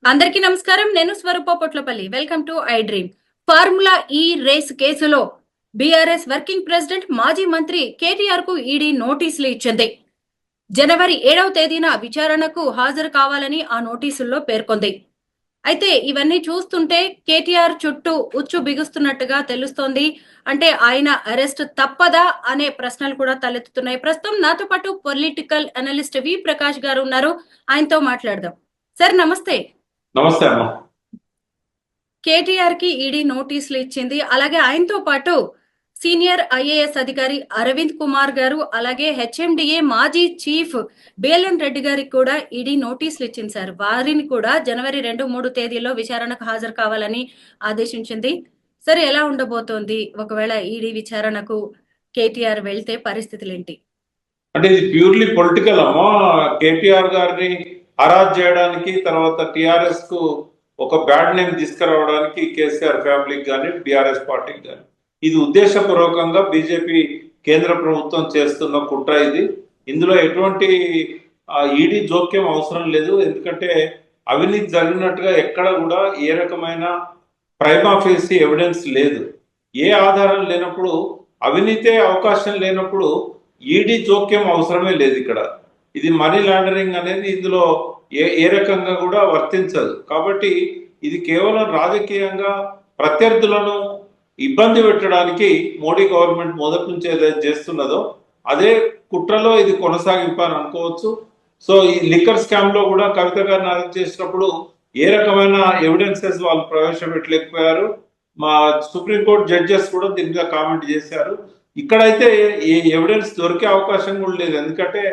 అందరికీ నమస్కారం. నేను Swaroopa Potlapalli. Welcome to I dream. Formula E race కేసులో బీఆర్ఎస్ వర్కింగ్ ప్రెసిడెంట్ మాజీ మంత్రి కేటీఆర్ కు ఈడీ నోటీసులు ఇచ్చింది. జనవరి 7వ తేదీన విచారణకు హాజరు కావాలని ఆ నోటీసుల్లో పేర్కొంది. అయితే ఇవన్నీ చూస్తుంటే కేటీఆర్ చుట్టూ ఉచ్చు బిగుస్తున్నట్టుగా తెలుస్తోంది. అంటే ఆయన అరెస్ట్ తప్పదా అనే ప్రశ్నలు కూడా తలెత్తుతున్నాయి. ప్రస్తుతం నాతో పాటు పొలిటికల్ అనలిస్ట్ వి ప్రకాష్ గారు ఉన్నారు. ఆయనతో మాట్లాడదాం. సార్ నమస్తే. నమస్తే అమ్మా. కేటీఆర్ కి ఈడీ నోటీసులు ఇచ్చింది. అలాగే ఆయనతో పాటు సీనియర్ ఐఏఎస్ అధికారి అరవింద్ కుమార్ గారు, అలాగే హెచ్ఎండిఏ మాజీ చీఫ్ బిఎల్ఎన్ రెడ్డి గారికి కూడా ఈడీ నోటీసులు ఇచ్చింది సార్. వారిని కూడా జనవరి 2, 3 తేదీల్లో విచారణకు హాజరు కావాలని ఆదేశించింది. సరే, ఎలా ఉండబోతోంది ఒకవేళ ఈడీ విచారణకు కేటీఆర్ వెళ్తే పరిస్థితులేంటి? అంటే ఇది ప్యూర్లీ పొలిటికల్ అమ్మా. కేటీఆర్ గారిని హరాజ్ చేయడానికి, తర్వాత టిఆర్ఎస్ కు ఒక బ్యాడ్ నేమ్ తీసుకురావడానికి కేసీఆర్ ఫ్యామిలీకి కానీ బీఆర్ఎస్ పార్టీకి కానీ ఇది ఉద్దేశపూర్వకంగా బీజేపీ కేంద్ర ప్రభుత్వం చేస్తున్న కుట్ర ఇది. ఇందులో ఎటువంటి ఈడీ జోక్యం అవసరం లేదు. ఎందుకంటే అవినీతి జరిగినట్టుగా ఎక్కడ కూడా ఏ రకమైన ప్రైమా ఫేసి ఎవిడెన్స్ లేదు. ఏ ఆధారం లేనప్పుడు, అవినీతే అవకాశం లేనప్పుడు ఈడీ జోక్యం అవసరమే లేదు. ఇక్కడ ఇది మనీ లాండరింగ్ అనేది ఇందులో ఏ రకంగా కూడా వర్తించదు. కాబట్టి ఇది కేవలం రాజకీయంగా ప్రత్యర్థులను ఇబ్బంది పెట్టడానికి మోడీ గవర్నమెంట్ మొదటి నుంచి ఏదైతే చేస్తున్నదో అదే కుట్రలో ఇది కొనసాగింపు అని అనుకోవచ్చు. సో ఈ లిక్కర్ స్కామ్ లో కూడా కవిత గారిని అరెస్ట్ చేసినప్పుడు ఏ రకమైన ఎవిడెన్సెస్ వాళ్ళు ప్రవేశపెట్టలేకపోయారు. మా సుప్రీంకోర్టు జడ్జెస్ కూడా దీని మీద కామెంట్ చేశారు. ఇక్కడైతే ఏ ఎవిడెన్స్ దొరికే అవకాశం కూడా లేదు. ఎందుకంటే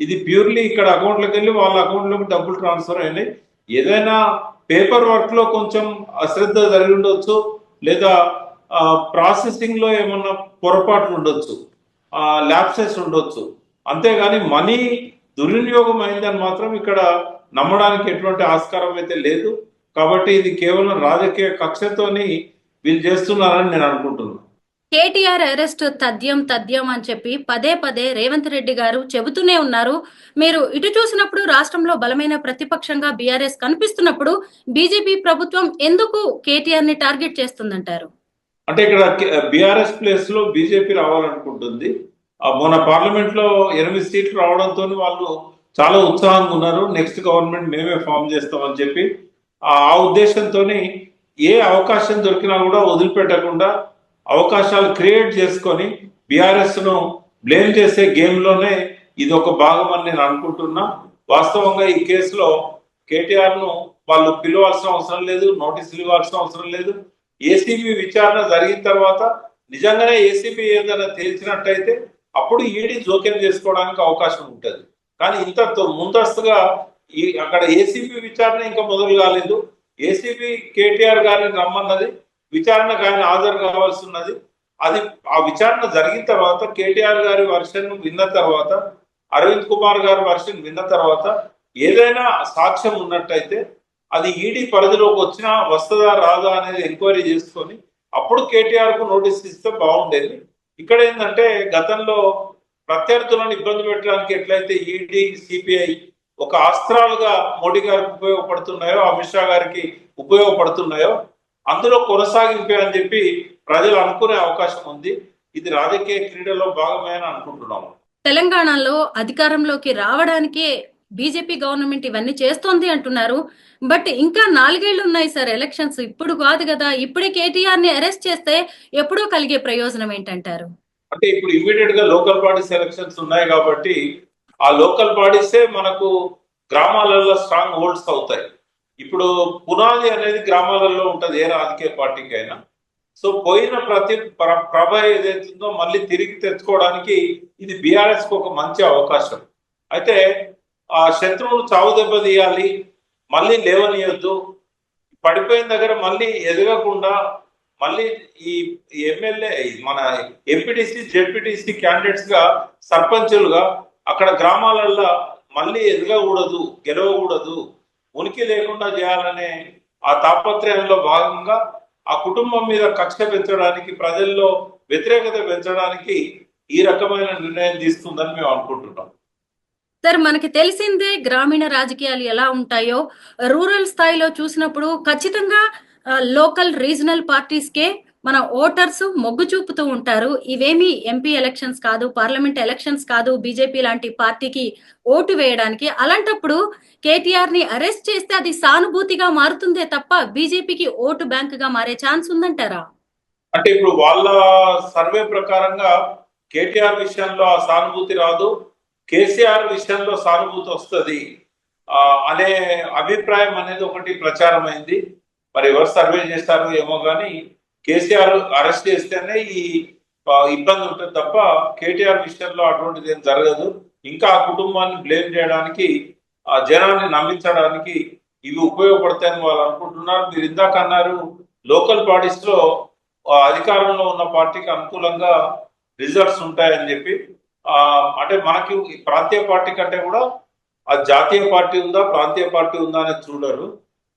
ఇది ప్యూర్లీ ఇక్కడ అకౌంట్లోకి వెళ్ళి వాళ్ళ అకౌంట్లోకి డబ్బులు ట్రాన్స్ఫర్ అయినాయి. ఏదైనా పేపర్ వర్క్ లో కొంచెం అశ్రద్ధ జరిగి ఉండొచ్చు, లేదా ప్రాసెసింగ్ లో ఏమన్నా పొరపాట్లు ఉండొచ్చు, ల్యాప్సెస్ ఉండొచ్చు. అంతేగాని మనీ దుర్వినియోగం అయిందని మాత్రం ఇక్కడ నమ్మడానికి ఎటువంటి ఆస్కారం అయితే లేదు. కాబట్టి ఇది కేవలం రాజకీయ కక్షతోని వీళ్ళు చేస్తున్నారని నేను అనుకుంటున్నాను. కేటీఆర్ అరెస్ట్ తథ్యం అని చెప్పి పదే పదే రేవంత్ రెడ్డి గారు చెబుతూనే ఉన్నారు. మీరు ఇటు చూసినప్పుడు రాష్ట్రంలో బలమైన ప్రతిపక్షంగా బీఆర్ఎస్ కనిపిస్తున్నప్పుడు బీజేపీ ప్రభుత్వం ఎందుకు కేటీఆర్ ని టార్గెట్ చేస్తుందంటారు? అంటే ఇక్కడ బీఆర్ఎస్ ప్లేస్ లో బీజేపీ రావాలనుకుంటుంది. మొన్న పార్లమెంట్ లో 8 సీట్లు రావడంతో వాళ్ళు చాలా ఉత్సాహంగా ఉన్నారు. నెక్స్ట్ గవర్నమెంట్ మేమే ఫామ్ చేస్తామని చెప్పి ఆ ఉద్దేశంతో ఏ అవకాశం దొరికినా కూడా వదిలిపెట్టకుండా అవకాశాలు క్రియేట్ చేసుకొని బీఆర్ఎస్ ను బ్లేమ్ చేసే గేమ్ లోనే ఇది ఒక భాగం అని నేను అనుకుంటున్నా. వాస్తవంగా ఈ కేసులో కేటీఆర్ ను వాళ్ళు పిలవాల్సిన అవసరం లేదు, నోటీసులు ఇవ్వాల్సిన అవసరం లేదు. ఏసీబీ విచారణ జరిగిన తర్వాత నిజంగానే ఏసీబీ ఏదైనా తేల్చినట్టయితే అప్పుడు ఈడీ జోక్యం చేసుకోవడానికి అవకాశం ఉంటుంది. కానీ ఇంత ముందస్తుగా అక్కడ ఏసీబీ విచారణ ఇంకా మొదలు కాలేదు. ఏసీబీ కేటీఆర్ గారిని రమ్మన్నది, విచారణకు ఆయన హాజరు కావాల్సి ఉన్నది. అది ఆ విచారణ జరిగిన తర్వాత కేటీఆర్ గారి వర్షన్ విన్న తర్వాత, అరవింద్ కుమార్ గారి వర్షన్ విన్న తర్వాత ఏదైనా సాక్ష్యం ఉన్నట్టయితే అది ఈడీ పరిధిలోకి వచ్చినా వస్తుందా రాదా అనేది ఎంక్వైరీ చేసుకొని అప్పుడు కేటీఆర్ కు నోటీస్ ఇస్తే బాగుండేది. ఇక్కడ ఏంటంటే గతంలో ప్రత్యర్థులను ఇబ్బంది పెట్టడానికి ఎట్లయితే ఈడీ, సిపిఐ ఒక అస్త్రాలుగా మోడీ గారికి ఉపయోగపడుతున్నాయో, అమిత్ షా గారికి ఉపయోగపడుతున్నాయో అందులో కొనసాగింపే అని చెప్పి ప్రజలు అనుకునే అవకాశం ఉంది. ఇది రాజకీయ క్రీడలో భాగమే అని అనుకుంటున్నాము. తెలంగాణలో అధికారంలోకి రావడానికే బీజేపీ గవర్నమెంట్ ఇవన్నీ చేస్తోంది అంటున్నారు. బట్ ఇంకా 4 ఏళ్లు ఉన్నాయి సార్ ఎలక్షన్స్. ఇప్పుడు కాదు కదా. ఇప్పుడే కేటీఆర్ ని అరెస్ట్ చేస్తే ఎప్పుడో కలిగే ప్రయోజనం ఏంటంటారు? అంటే ఇప్పుడు ఇమీడియట్ గా లోకల్ బాడీస్ ఎలక్షన్స్ ఉన్నాయి కాబట్టి ఆ లోకల్ బాడీసే మనకు గ్రామాలలో స్ట్రాంగ్ హోల్డ్స్ అవుతాయి. ఇప్పుడు పునాది అనేది గ్రామాలలో ఉంటది ఏ రాజకీయ పార్టీకి అయినా. సో పోయిన ప్రభ ఏదైతుందో మళ్ళీ తిరిగి తెచ్చుకోవడానికి ఇది బీఆర్ఎస్ కు ఒక మంచి అవకాశం. అయితే ఆ శత్రువును చావు దెబ్బ తీయాలి, మళ్ళీ లేవనీయొద్దు, పడిపోయిన దగ్గర మళ్ళీ ఎదగకుండా మళ్ళీ ఈ ఎమ్మెల్యే మన ఎంపీటీసీ, జెడ్పీటీసీ క్యాండిడేట్స్ గా, సర్పంచులుగా అక్కడ గ్రామాలలో మళ్ళీ ఎదగకూడదు, గెలవకూడదు, ఉనికి లేకుండా చేయాలనే ఆ తాపత్రయంలో భాగంగా ఆ కుటుంబం మీద కక్ష పెంచడానికి, ప్రజల్లో వ్యతిరేకత పెంచడానికి ఈ రకమైన నిర్ణయం తీసుకుందని మేము అనుకుంటున్నాం. సార్ మనకి తెలిసిందే గ్రామీణ రాజకీయాలు ఎలా ఉంటాయో. రూరల్ స్థాయిలో చూసినప్పుడు ఖచ్చితంగా లోకల్, రీజనల్ పార్టీస్‌కే మన ఓటర్స్ మొగ్గు చూపుతూ ఉంటారు. ఇవేమి ఎంపీ ఎలక్షన్స్ కాదు, పార్లమెంట్ ఎలక్షన్స్ కాదు బీజేపీ లాంటి పార్టీకి ఓటు వేయడానికి. అలాంటప్పుడు కేటీఆర్‌ని అరెస్ట్ చేస్తే అది సానుభూతిగా మారుతుందే తప్ప బీజేపీకి ఓటు బ్యాంక్‌గా మారే ఛాన్స్ ఉందంటారా? అంటే ఇప్పుడు వాళ్ళ సర్వే ప్రకారంగా కేటీఆర్ విషయంలో ఆ సానుభూతి రాదు, కేసీఆర్ విషయంలో సానుభూతి వస్తుంది అనే అభిప్రాయం అనేది ఒకటి ప్రచారమైంది. మరి ఎవరు సర్వే చేస్తారో ఏమో కానీ కేసీఆర్ అరెస్ట్ చేస్తేనే ఈ ఇబ్బంది ఉంటుంది తప్ప కేటీఆర్ విషయంలో అటువంటిది ఏం జరగదు. ఇంకా ఆ కుటుంబాన్ని బ్లేమ్ చేయడానికి, ఆ జనాన్ని నమ్మించడానికి ఇవి ఉపయోగపడతాయని వాళ్ళు అనుకుంటున్నారు. మీరు ఇందాక అన్నారు లోకల్ బాడీస్ లో అధికారంలో ఉన్న పార్టీకి అనుకూలంగా రిజల్ట్స్ ఉంటాయని చెప్పి. అంటే మనకి ప్రాంతీయ పార్టీ కంటే కూడా ఆ జాతీయ పార్టీ ఉందా ప్రాంతీయ పార్టీ ఉందా అనేది చూడరు.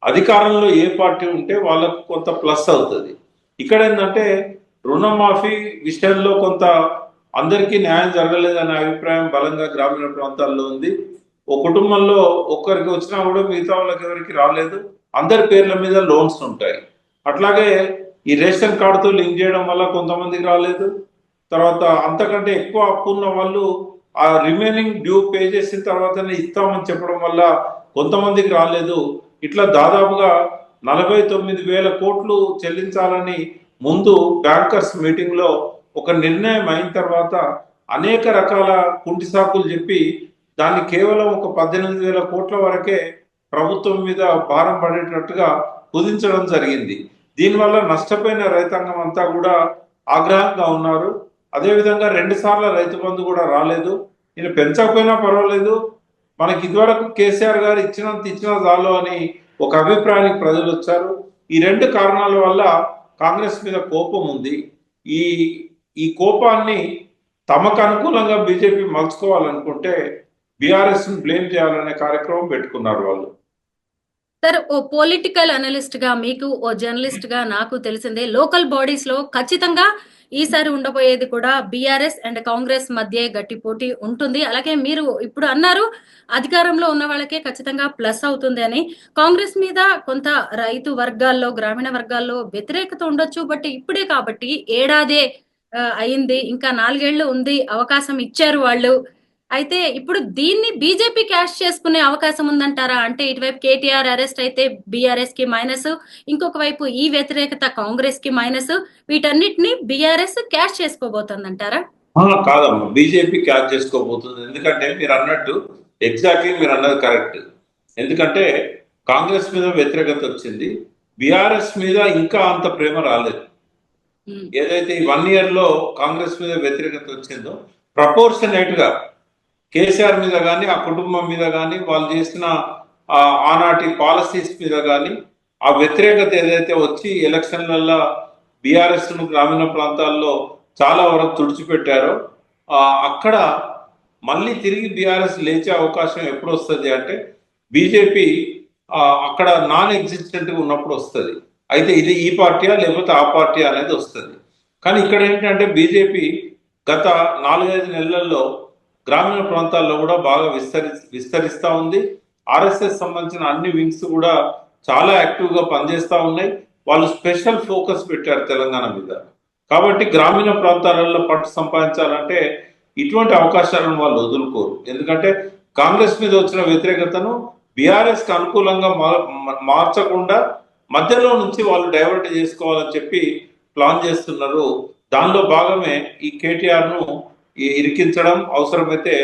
అధికారంలో ఏ పార్టీ ఉంటే వాళ్ళకు కొంత ప్లస్ అవుతుంది. ఇక్కడ ఏంటంటే రుణమాఫీ విషయంలో కొంత అందరికీ న్యాయం జరగలేదనే అభిప్రాయం బలంగా గ్రామీణ ప్రాంతాల్లో ఉంది. ఓ కుటుంబంలో ఒక్కరికి వచ్చినా కూడా మిగతా వాళ్ళకి ఎవరికి రాలేదు. అందరి పేర్ల మీద లోన్స్ ఉంటాయి. అట్లాగే ఈ రేషన్ కార్డుతో లింక్ చేయడం వల్ల కొంతమందికి రాలేదు. తర్వాత అంతకంటే ఎక్కువ అప్పు ఉన్న వాళ్ళు ఆ రిమైనింగ్ డ్యూ పే చేసిన తర్వాతనే ఇస్తామని చెప్పడం వల్ల కొంతమందికి రాలేదు. ఇట్లా దాదాపుగా 49,000 కోట్లు చెల్లించాలని ముందు బ్యాంకర్స్ మీటింగ్ లో ఒక నిర్ణయం అయిన తర్వాత అనేక రకాల కుంటి సాకులు చెప్పి దాన్ని కేవలం ఒక 18,000 కోట్ల వరకే ప్రభుత్వం మీద భారం పడేటట్టుగా కుదించడం జరిగింది. దీనివల్ల నష్టపోయిన రైతాంగం అంతా కూడా ఆగ్రహంగా ఉన్నారు. అదేవిధంగా 2 సార్లు రైతు బంధు కూడా రాలేదు. నేను పెంచకపోయినా పర్వాలేదు, మనకి ఇదివరకు కేసీఆర్ గారు ఇచ్చినా చాలు అని ఒక అభిప్రాయానికి ప్రజలు వచ్చారు. ఈ 2 కారణాల వల్ల కాంగ్రెస్ మీద కోపం ఉంది. ఈ ఈ కోపాన్ని తమకు అనుకూలంగా బీజేపీ మలుచుకోవాలనుకుంటే బీఆర్ఎస్ ని బ్లేమ్ చేయాలనే కార్యక్రమం పెట్టుకున్నారు వాళ్ళు. సార్ ఓ పొలిటికల్ అనలిస్ట్ గా మీకు, ఓ జర్నలిస్ట్ గా నాకు తెలిసిందే లోకల్ బాడీస్ లో ఖచ్చితంగా ఈసారి ఉండబోయేది కూడా బీఆర్ఎస్ అండ్ కాంగ్రెస్ మధ్య గట్టి పోటీ ఉంటుంది. అలాగే మీరు ఇప్పుడు అన్నారు అధికారంలో ఉన్న వాళ్ళకే ఖచ్చితంగా ప్లస్ అవుతుంది అని. కాంగ్రెస్ మీద కొంత రైతు వర్గాల్లో, గ్రామీణ వర్గాల్లో వ్యతిరేకత ఉండొచ్చు. బట్ ఇప్పుడే కాబట్టి ఏడాదే అయింది, ఇంకా 4 ఏళ్లు ఉంది, అవకాశం ఇచ్చారు వాళ్ళు. అయితే ఇప్పుడు దీన్ని బీజేపీ క్యాష్ చేసుకునే అవకాశం ఉందంటారా? అంటే ఇటువైపు కేటీఆర్ అరెస్ట్ అయితే బీఆర్ఎస్ కి మైనస్, ఇంకొక వైపు ఈ వ్యతిరేకత కాంగ్రెస్ కి మైనస్, వీటన్నిటిని బీఆర్ఎస్ క్యాష్ చేసుకోబోతుందంటారా? కాదమ్మా, బీజేపీ క్యాచ్ చేసుకోబోతుంది. ఎందుకంటే మీరు అన్నట్టు ఎగ్జాక్ట్లీ మీరు అన్నది కరెక్ట్. ఎందుకంటే కాంగ్రెస్ మీద వ్యతిరేకత వచ్చింది, బీఆర్ఎస్ మీద ఇంకా అంత ప్రేమ రాలేదు. ఏదైతే ఈ 1 year లో కాంగ్రెస్ మీద వ్యతిరేకత వచ్చిందో ప్రపోర్షనేట్ గా కేసీఆర్ మీద కానీ ఆ కుటుంబం మీద కానీ వాళ్ళు చేసిన ఆనాటి పాలసీస్ మీద కానీ ఆ వ్యతిరేకత ఏదైతే వచ్చి ఎలక్షన్లలో బీఆర్ఎస్ ను గ్రామీణ ప్రాంతాల్లో చాలా వరకు తుడిచిపెట్టారో అక్కడ మళ్ళీ తిరిగి బీఆర్ఎస్ లేచే అవకాశం ఎప్పుడు వస్తుంది అంటే బీజేపీ అక్కడ నాన్ ఎగ్జిస్టెంట్ గా ఉన్నప్పుడు వస్తుంది. అయితే ఇది ఈ పార్టీయా లేకపోతే ఆ పార్టీ అనేది వస్తుంది. కానీ ఇక్కడ ఏంటంటే బీజేపీ గత 4-5 నెలల్లో గ్రామీణ ప్రాంతాల్లో కూడా బాగా విస్తరిస్తూ ఉంది. ఆర్ఎస్ఎస్ సంబంధించిన అన్ని వింగ్స్ కూడా చాలా యాక్టివ్ గా పనిచేస్తూ ఉన్నాయి. వాళ్ళు స్పెషల్ ఫోకస్ పెట్టారు తెలంగాణ మీద. కాబట్టి గ్రామీణ ప్రాంతాలలో పట్టు సంపాదించాలంటే ఇటువంటి అవకాశాలను వాళ్ళు వదులుకోరు. ఎందుకంటే కాంగ్రెస్ మీద వచ్చిన వ్యతిరేకతను బీఆర్ఎస్ కి అనుకూలంగా మార్చకుండా మధ్యలో నుంచి వాళ్ళు డైవర్ట్ చేసుకోవాలని చెప్పి ప్లాన్ చేస్తున్నారు. దానిలో భాగమే ఈ కేటీఆర్ ను ఇరికించడం. అవసరమైతే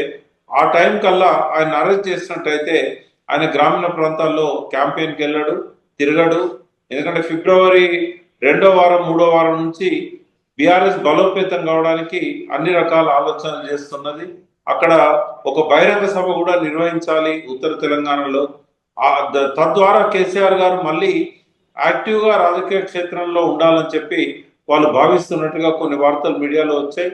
ఆ టైం కల్లా ఆయన అరెస్ట్ చేసినట్టయితే ఆయన గ్రామీణ ప్రాంతాల్లో క్యాంపెయిన్కి వెళ్ళాడు, తిరగడు. ఎందుకంటే ఫిబ్రవరి 2వ వారం 3వ వారం నుంచి బీఆర్ఎస్ బలోపేతం కావడానికి అన్ని రకాల ఆలోచనలు చేస్తున్నది. అక్కడ ఒక బహిరంగ సభ కూడా నిర్వహించాలి ఉత్తర తెలంగాణలో. తద్వారా కేసీఆర్ గారు మళ్ళీ యాక్టివ్ గా రాజకీయ క్షేత్రంలో ఉండాలని చెప్పి వాళ్ళు భావిస్తున్నట్టుగా కొన్ని వార్తలు మీడియాలో వచ్చాయి.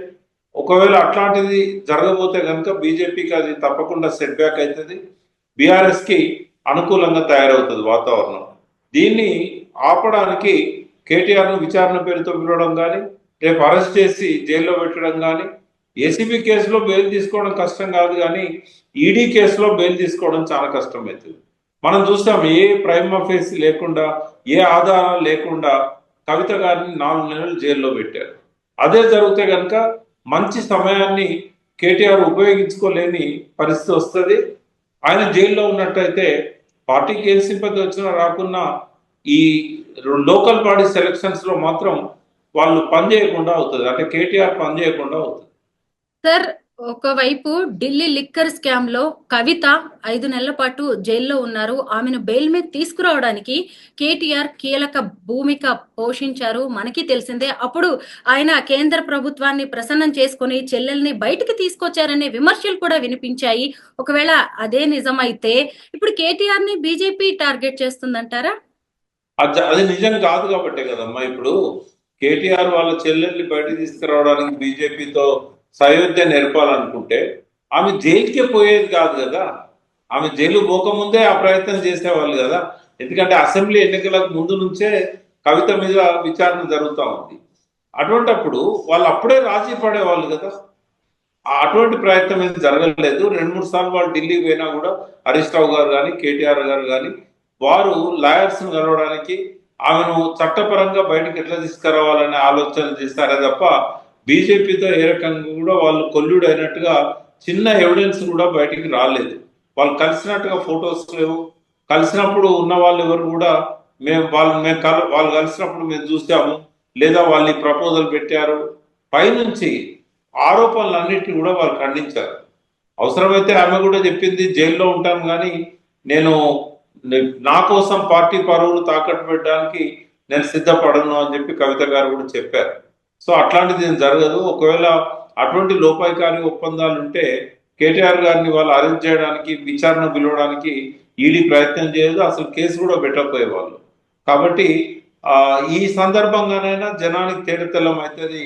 ఒకవేళ అట్లాంటిది జరగబోతే కనుక బీజేపీకి అది తప్పకుండా సెట్ బ్యాక్ అవుతుంది, బీఆర్ఎస్ కి అనుకూలంగా తయారవుతుంది వాతావరణం. దీన్ని ఆపడానికి కేటీఆర్ ను విచారణ పేరుతో పిలవడం కానీ, రేపు అరెస్ట్ చేసి జైల్లో పెట్టడం కానీ, ఏసీబీ కేసులో బెయిల్ తీసుకోవడం కష్టం కాదు, కానీ ఈడీ కేసులో బెయిల్ తీసుకోవడం చాలా కష్టం అవుతుంది. మనం చూస్తాం, ఏ ప్రైమ్ అఫేస్ లేకుండా, ఏ ఆధారాలు లేకుండా కవిత గారిని 4 నెలలు జైల్లో పెట్టారు. అదే జరిగితే కనుక మంచి సమయాన్ని కేటీఆర్ ఉపయోగించుకోలేని పరిస్థితి వస్తుంది. ఆయన జైల్లో ఉన్నట్టయితే పార్టీకి ఏం సింపతి వచ్చినా రాకున్నా ఈ లోకల్ బాడీ సెలక్షన్స్ లో మాత్రం వాళ్ళు పనిచేయకుండా అవుతుంది, అంటే కేటీఆర్ పనిచేయకుండా అవుతుంది. సార్, ఒకవైపు ఢిల్లీ లిక్కర్ స్కామ్ లో కవిత 5 నెలల పాటు జైల్లో ఉన్నారు. ఆమెను బెయిల్ మీద తీసుకురావడానికి కేటీఆర్ కీలక భూమిక పోషించారు, మనకి తెలిసిందే. అప్పుడు ఆయన కేంద్ర ప్రభుత్వాన్ని ప్రసన్నం చేసుకుని చెల్లెల్ని బయటికి తీసుకొచ్చారనే విమర్శలు కూడా వినిపించాయి. ఒకవేళ అదే నిజమైతే ఇప్పుడు కేటీఆర్ ని బీజేపీ టార్గెట్ చేస్తుందంటారా? అది నిజం కాదు కాబట్టే కదమ్మా ఇప్పుడు కేటీఆర్ వాళ్ళ చెల్లెల్ని బయటకు తీసుకురావడానికి బీజేపీతో సయోధ్య నేర్పాలనుకుంటే ఆమె జైలుకే పోయేది కాదు కదా. ఆమె జైలు పోకముందే ఆ ప్రయత్నం చేసేవాళ్ళు కదా. ఎందుకంటే అసెంబ్లీ ఎన్నికలకు ముందు నుంచే కవిత మీద విచారణ జరుగుతూ ఉంది. అటువంటప్పుడు వాళ్ళు అప్పుడే రాజీ పడేవాళ్ళు కదా. అటువంటి ప్రయత్నం ఏం జరగలేదు. 2-3 సార్లు వాళ్ళు ఢిల్లీకి పోయినా కూడా హరీష్ రావు గారు కానీ కేటీఆర్ గారు కానీ వారు లాయర్స్ ను కలవడానికి ఆమెను చట్టపరంగా బయటకు ఎట్లా తీసుకురావాలనే ఆలోచన చేస్తారే తప్ప బీజేపీతో ఏ రకంగా కూడా వాళ్ళు కొల్లుడు అయినట్టుగా చిన్న ఎవిడెన్స్ కూడా బయటికి రాలేదు. వాళ్ళు కలిసినట్టుగా ఫొటోస్ లేవు. కలిసినప్పుడు ఉన్న వాళ్ళు ఎవరు కూడా వాళ్ళు కలిసినప్పుడు మేము చూసాము, లేదా వాళ్ళు ఈ ప్రపోజల్ పెట్టారు, పైనుంచి ఆరోపణలన్నింటినీ కూడా వాళ్ళు ఖండించారు. అవసరమైతే ఆమె కూడా చెప్పింది, జైల్లో ఉంటాను కానీ నేను నా కోసం పార్టీ పరువులు తాకట్టు పెట్టడానికి నేను సిద్ధపడను అని చెప్పి కవిత గారు కూడా చెప్పారు. సో అట్లాంటిది ఏం జరగదు. ఒకవేళ అటువంటి లోపాయికారి ఒప్పందాలు ఉంటే కేటీఆర్ గారిని వాళ్ళు అరెస్ట్ చేయడానికి, విచారణ పిలవడానికి ఈడీ ప్రయత్నం చేయదు, అసలు కేసు కూడా పెట్టకపోయేవాళ్ళు. కాబట్టి ఈ సందర్భంగానైనా జనానికి తేడతెల్లం అవుతుంది.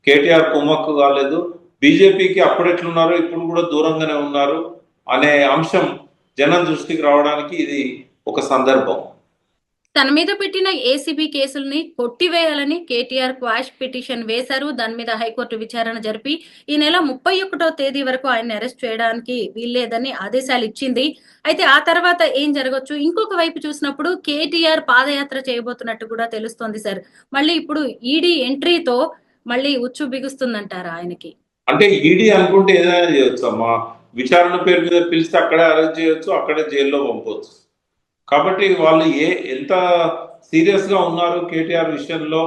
కేటీఆర్ కుమ్మక్కు కాలేదు, బీజేపీకి అప్పుడెట్లున్నారో ఇప్పుడు కూడా దూరంగానే ఉన్నారు అనే అంశం జనం దృష్టికి రావడానికి ఇది ఒక సందర్భం. తన మీద పెట్టిన ఏసీబీ కేసుల్ని కొట్టివేయాలని కేటీఆర్ క్వాష్ పిటిషన్ వేశారు. దాని మీద హైకోర్టు విచారణ జరిపి ఈ నెల 31వ తేదీ వరకు ఆయన్ని అరెస్ట్ చేయడానికి వీల్లేదని ఆదేశాలు ఇచ్చింది. అయితే ఆ తర్వాత ఏం జరగచ్చు? ఇంకొక వైపు చూసినప్పుడు కేటీఆర్ పాదయాత్ర చేయబోతున్నట్టు కూడా తెలుస్తోంది సార్. మళ్ళీ ఇప్పుడు ఈడీ ఎంట్రీతో మళ్ళీ ఉచ్చు బిగుస్తుందంటారా ఆయనకి? అంటే ఈడీ అనుకుంటే ఏదైనా చేయొచ్చు అమ్మా. విచారణ పేరు మీద పిలిస్తే అక్కడే అరెస్ట్ చేయొచ్చు, అక్కడే జైల్లో పంపవచ్చు. కాబట్టి వాళ్ళు ఎంత సీరియస్ గా ఉన్నారు కేటీఆర్ విషయంలో,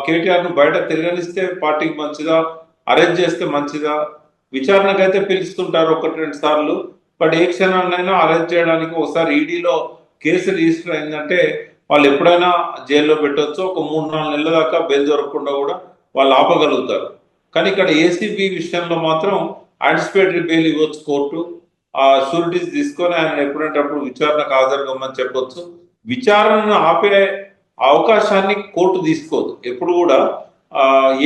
కేటీఆర్ ను బయట తిరగనిస్తే పార్టీకి మంచిదా, అరెస్ట్ చేస్తే మంచిదా? విచారణకైతే పిలుస్తుంటారు 1-2 సార్లు, బట్ ఏ క్షణాన్నైనా అరెస్ట్ చేయడానికి ఒకసారి ఈడీలో కేసు రిజిస్టర్ అయిందంటే వాళ్ళు ఎప్పుడైనా జైల్లో పెట్టవచ్చు. ఒక 3-4 నెలల దాకా బెయిల్ దొరకకుండా కూడా వాళ్ళు ఆపగలుగుతారు. కానీ ఇక్కడ ఏసీబీ విషయంలో మాత్రం యాంటిసిపేటరీ బెయిల్ ఇవ్వచ్చు కోర్టు. షూరిటీస్ తీసుకొని ఆయన ఎప్పుడంటే అప్పుడు విచారణకు హాజరుగమ్మని చెప్పొచ్చు. విచారణను ఆపే అవకాశాన్ని కోర్టు తీసుకోదు ఎప్పుడు కూడా.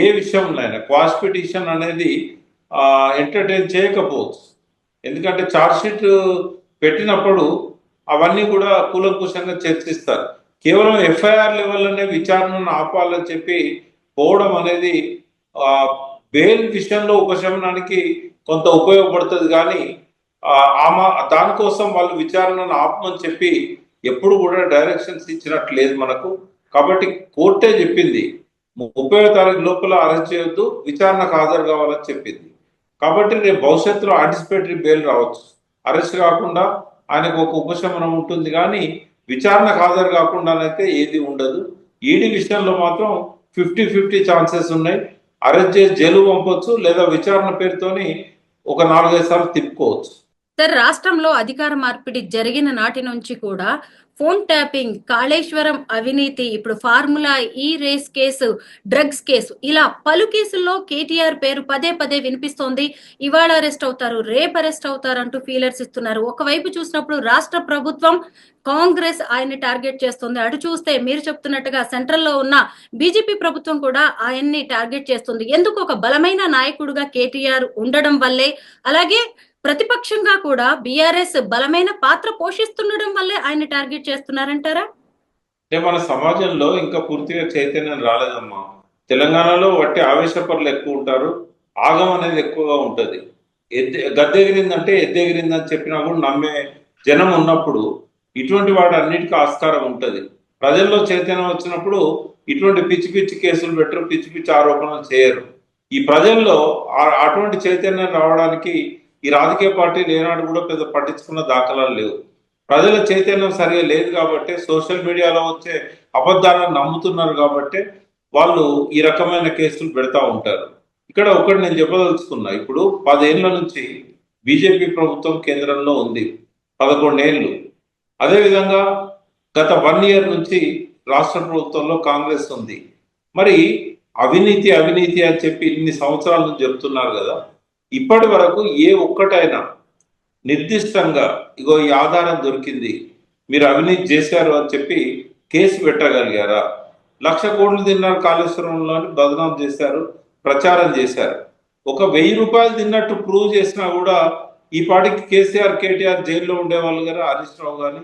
ఏ విషయంలో క్వాష్ పిటిషన్ అనేది ఎంటర్టైన్ చేయకపోవచ్చు. ఎందుకంటే ఛార్జ్షీట్ పెట్టినప్పుడు అవన్నీ కూడా కూలంకుషంగా చర్చిస్తారు. కేవలం ఎఫ్ఐఆర్ లెవెల్లోనే విచారణను ఆపాలని చెప్పి పోవడం అనేది బెయిల్ విషయంలో ఉపశమనానికి కొంత ఉపయోగపడుతుంది, కానీ దానికోసం వాళ్ళు విచారణను ఆపమని చెప్పి ఎప్పుడు కూడా డైరెక్షన్స్ ఇచ్చినట్టు లేదు మనకు. కాబట్టి కోర్టే చెప్పింది 30వ తారీఖు లోపల అరెస్ట్ చేయొద్దు, విచారణకు హాజరు కావాలని చెప్పింది. కాబట్టి రేపు భవిష్యత్తులో యాంటిసిపేటరీ బెయిల్ రావచ్చు. అరెస్ట్ కాకుండా ఆయనకు ఒక ఉపశమనం ఉంటుంది, కానీ విచారణకు హాజరు కాకుండానైతే ఏది ఉండదు. ఈడీ విషయంలో మాత్రం 50-50 ఛాన్సెస్ ఉన్నాయి. అరెస్ట్ చేసి జైలు పంపొచ్చు, లేదా విచారణ పేరుతోని ఒక 4-5 సార్లు తిప్పుకోవచ్చు. సార్, రాష్ట్రంలో అధికార మార్పిడి జరిగిన నాటి నుంచి కూడా ఫోన్ ట్యాపింగ్, కాళేశ్వరం అవినీతి, ఇప్పుడు formula E race case, drugs case, ఇలా పలు కేసుల్లో కేటీఆర్ పేరు పదే పదే వినిపిస్తోంది. ఇవాళ అరెస్ట్ అవుతారు, రేపు అరెస్ట్ అవుతారు అంటూ ఫీలర్స్ ఇస్తున్నారు. ఒకవైపు చూసినప్పుడు రాష్ట్ర ప్రభుత్వం, కాంగ్రెస్ ఆయన్ని టార్గెట్ చేస్తుంది. అటు చూస్తే మీరు చెప్తున్నట్టుగా సెంట్రల్లో ఉన్న బీజేపీ ప్రభుత్వం కూడా ఆయన్ని టార్గెట్ చేస్తుంది. ఎందుకు? ఒక బలమైన నాయకుడుగా కేటీఆర్ ఉండడం వల్లే, అలాగే ప్రతిపక్షంగా కూడా బీఆర్ఎస్ బలమైన పాత్ర పోషిస్తుండడం వల్లే ఆయన టార్గెట్ చేస్తున్నారంటారా? అంటే మన సమాజంలో ఇంకా పూర్తిగా చైతన్యం రాలేదమ్మా. తెలంగాణలో వట్టి ఆవేశపరులు ఎక్కువ ఉంటారు. ఆగం అనేది ఎక్కువగా ఉంటుంది. గద్దెగిరిందంటే ఎద్దెగిరిందని చెప్పినా కూడా నమ్మే జనం ఉన్నప్పుడు ఇటువంటి వాటి అన్నిటికీ ఆస్కారం ఉంటుంది. ప్రజల్లో చైతన్యం వచ్చినప్పుడు ఇటువంటి పిచ్చి పిచ్చి కేసులు పెట్టరు, పిచ్చి పిచ్చి ఆరోపణలు చేయరు. ఈ ప్రజల్లో అటువంటి చైతన్యం రావడానికి ఈ రాజకీయ పార్టీలు ఏనాడు కూడా పెద్ద పట్టించుకున్న దాఖలాలు లేవు. ప్రజల చైతన్యం సరిగా లేదు కాబట్టి, సోషల్ మీడియాలో వచ్చే అబద్ధాలను నమ్ముతున్నారు కాబట్టి వాళ్ళు ఈ రకమైన కేసులు పెడతా ఉంటారు. ఇక్కడ ఒకటి నేను చెప్పదలుచుకున్నా, ఇప్పుడు 10 ఏళ్ల నుంచి బీజేపీ ప్రభుత్వం కేంద్రంలో ఉంది, 11 ఏళ్ళు. అదేవిధంగా గత 1 ఇయర్ నుంచి రాష్ట్ర ప్రభుత్వంలో కాంగ్రెస్ ఉంది. మరి అవినీతి అవినీతి అని చెప్పి ఇన్ని సంవత్సరాల నుంచి చెప్తున్నారు కదా, ఇప్పటి వరకు ఏ ఒక్కటైనా నిర్దిష్టంగా ఇగో ఈ ఆధారం దొరికింది, మీరు అవినీతి చేశారు అని చెప్పి కేసు పెట్టగలిగారా? 1,00,000 కోట్లు తిన్నారు కాళేశ్వరంలో అని బదనాం చేశారు, ప్రచారం చేశారు. ఒక 1000 రూపాయలు తిన్నట్టు ప్రూవ్ చేసినా కూడా ఈ పాటికి కేసీఆర్ కేటీఆర్ జైల్లో ఉండేవాళ్ళు గారు, హరీష్ రావు కానీ.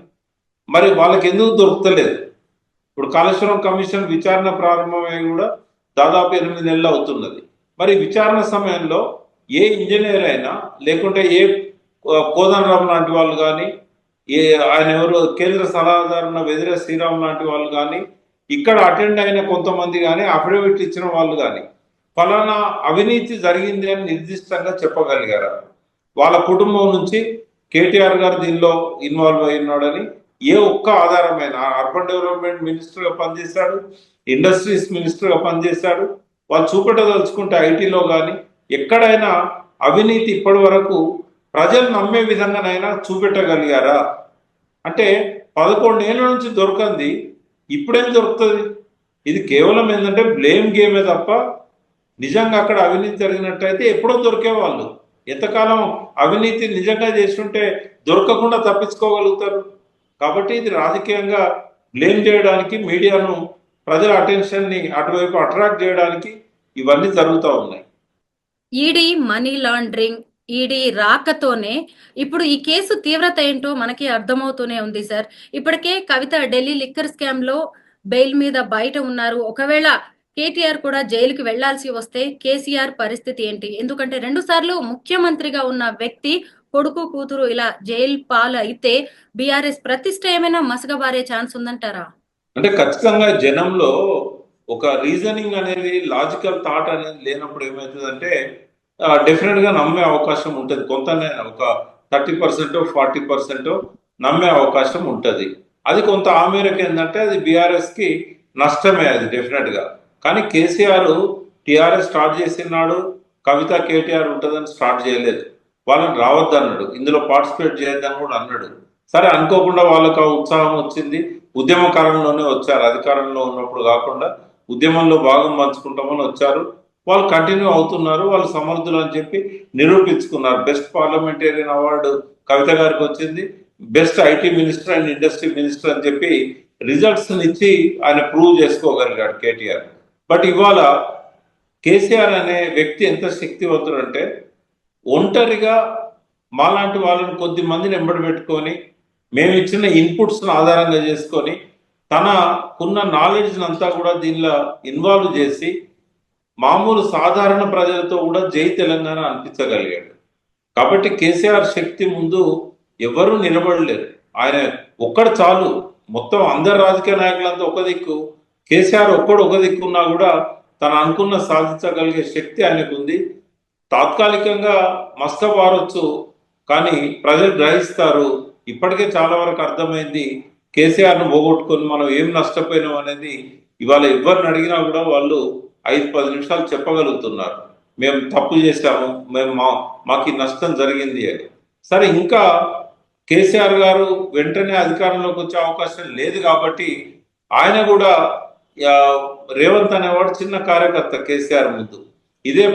మరి వాళ్ళకి ఎందుకు దొరుకుతలేదు? ఇప్పుడు కాళేశ్వరం కమిషన్ విచారణ ప్రారంభమై కూడా దాదాపు 8 నెలలు అవుతున్నది. మరి విచారణ సమయంలో ఏ ఇంజనీర్ అయినా, లేకుంటే ఏ కోదండరామ్ లాంటి వాళ్ళు కానీ, ఆయన ఎవరు కేంద్ర సలహాదారు వెదిరే శ్రీరామ్ లాంటి వాళ్ళు కానీ, ఇక్కడ అటెండ్ అయిన కొంతమంది కానీ, అఫిడవిట్ ఇచ్చిన వాళ్ళు కానీ ఫలానా అవినీతి జరిగింది అని నిర్దిష్టంగా చెప్పగలిగారా? వాళ్ళ కుటుంబం నుంచి కేటీఆర్ గారు దీనిలో ఇన్వాల్వ్ అయి ఉన్నాడని ఏ ఒక్క ఆధారమైన, అర్బన్ డెవలప్మెంట్ మినిస్టర్గా పనిచేశాడు, ఇండస్ట్రీస్ మినిస్టర్గా పనిచేశాడు, వాళ్ళు చూపెట్టదలుచుకుంటే ఐటీలో కానీ ఎక్కడైనా అవినీతి ఇప్పటి వరకు ప్రజలు నమ్మే విధంగానైనా చూపెట్టగలిగారా? అంటే 11 ఏళ్ళ నుంచి దొరకంది ఇప్పుడేం దొరుకుతుంది? ఇది కేవలం ఏంటంటే బ్లేమ్ గేమే తప్ప నిజంగా అక్కడ అవినీతి జరిగినట్టయితే ఎప్పుడో దొరికేవాళ్ళు. ఎంతకాలం అవినీతి నిజంగా చేస్తుంటే దొరకకుండా తప్పించుకోగలుగుతారు? కాబట్టి ఇది రాజకీయంగా బ్లేమ్ చేయడానికి, మీడియాను ప్రజల అటెన్షన్ని అటువైపు అట్రాక్ట్ చేయడానికి ఇవన్నీ జరుగుతూ ఉన్నాయి. ఈడీ మనీ లాండరింగ్, ఈడీ రాకతోనే ఇప్పుడు ఈ కేసు తీవ్రత ఏంటో మనకి అర్థమవుతూనే ఉంది సార్. ఇప్పటికే కవిత ఢిల్లీ లిక్కర్ స్కామ్ లో బెయిల్ మీద బయట ఉన్నారు. ఒకవేళ కేటీఆర్ కూడా జైలుకి వెళ్లాల్సి వస్తే కేసీఆర్ పరిస్థితి ఏంటి? ఎందుకంటే 2 సార్లు ముఖ్యమంత్రిగా ఉన్న వ్యక్తి కొడుకు కూతురు ఇలా జైలు పాలు అయితే బీఆర్ఎస్ ప్రతిష్ట ఏమైనా మసగబారే ఛాన్స్ ఉందంటారా? అంటే ఖచ్చితంగా జనంలో ఒక రీజనింగ్ అనేది, లాజికల్ థాట్ అనేది లేనప్పుడు ఏమవుతుందంటే డెఫినెట్ గా నమ్మే అవకాశం ఉంటుంది. కొంతనే ఒక 30% 40% నమ్మే అవకాశం ఉంటుంది. అది కొంత ఆ మేరకు ఏంటంటే అది బీఆర్ఎస్ కి నష్టమే, అది డెఫినెట్ గా. కానీ కేసీఆర్ టీఆర్ఎస్ స్టార్ట్ చేసినాడు, కవిత కేటీఆర్ ఉంటుందని స్టార్ట్ చేయలేదు. వాళ్ళని రావద్దన్నాడు, ఇందులో పార్టిసిపేట్ చేయొద్దని కూడా అన్నాడు. సరే, అనుకోకుండా వాళ్ళకు ఆ ఉత్సాహం వచ్చింది, ఉద్యమ కాలంలోనే వచ్చారు, అధికారంలో ఉన్నప్పుడు కాకుండా ఉద్యమంలో భాగం పంచుకుంటామని వచ్చారు. వాళ్ళు కంటిన్యూ అవుతున్నారు, వాళ్ళు సమర్థులు అని చెప్పి నిరూపించుకున్నారు. బెస్ట్ పార్లమెంటేరియన్ అవార్డు కవిత గారికి వచ్చింది, best IT minister and industry minister అని చెప్పి రిజల్ట్స్ ఇచ్చి ఆయన ప్రూవ్ చేసుకోగలిగాడు కేటీఆర్. బట్ ఇవాళ కేసీఆర్ అనే వ్యక్తి ఎంత శక్తివంతుడు అంటే, ఒంటరిగా మాలాంటి వాళ్ళని కొద్ది మందిని ఎంబడి పెట్టుకొని, మేము ఇచ్చిన ఇన్పుట్స్ను ఆధారంగా చేసుకొని, తనకున్న నాలెడ్జ్ అంతా కూడా దీనిలో ఇన్వాల్వ్ చేసి మామూలు సాధారణ ప్రజలతో కూడా జై తెలంగాణ అనిపించగలిగాడు. కాబట్టి కేసీఆర్ శక్తి ముందు ఎవరూ నిలబడలేరు. ఆయన ఒక్కడు చాలు. మొత్తం అందరు రాజకీయ నాయకులంతా ఒక దిక్కు, కేసీఆర్ ఒక్కడు ఒక దిక్కున్నా కూడా తను అనుకున్న సాధించగలిగే శక్తి ఆయనకు ఉంది. తాత్కాలికంగా మస్తబారొచ్చు, కానీ ప్రజలు గ్రహిస్తారు. ఇప్పటికే చాలా వరకు అర్థమైంది, కేసీఆర్ను పోగొట్టుకొని మనం ఏం నష్టపోయినాం అనేది ఇవాళ ఎవరిని అడిగినా కూడా వాళ్ళు 5-10 నిమిషాలు చెప్పగలుగుతున్నారు. మేము తప్పు చేశాము, మాకు ఈ నష్టం జరిగింది అని. సరే, ఇంకా కేసీఆర్ గారు వెంటనే అధికారంలోకి వచ్చే అవకాశం లేదు కాబట్టి ఆయన కూడా రేవంత్ అనేవాడు చిన్న కార్యకర్త కేసీఆర్ ముందు. ఇదే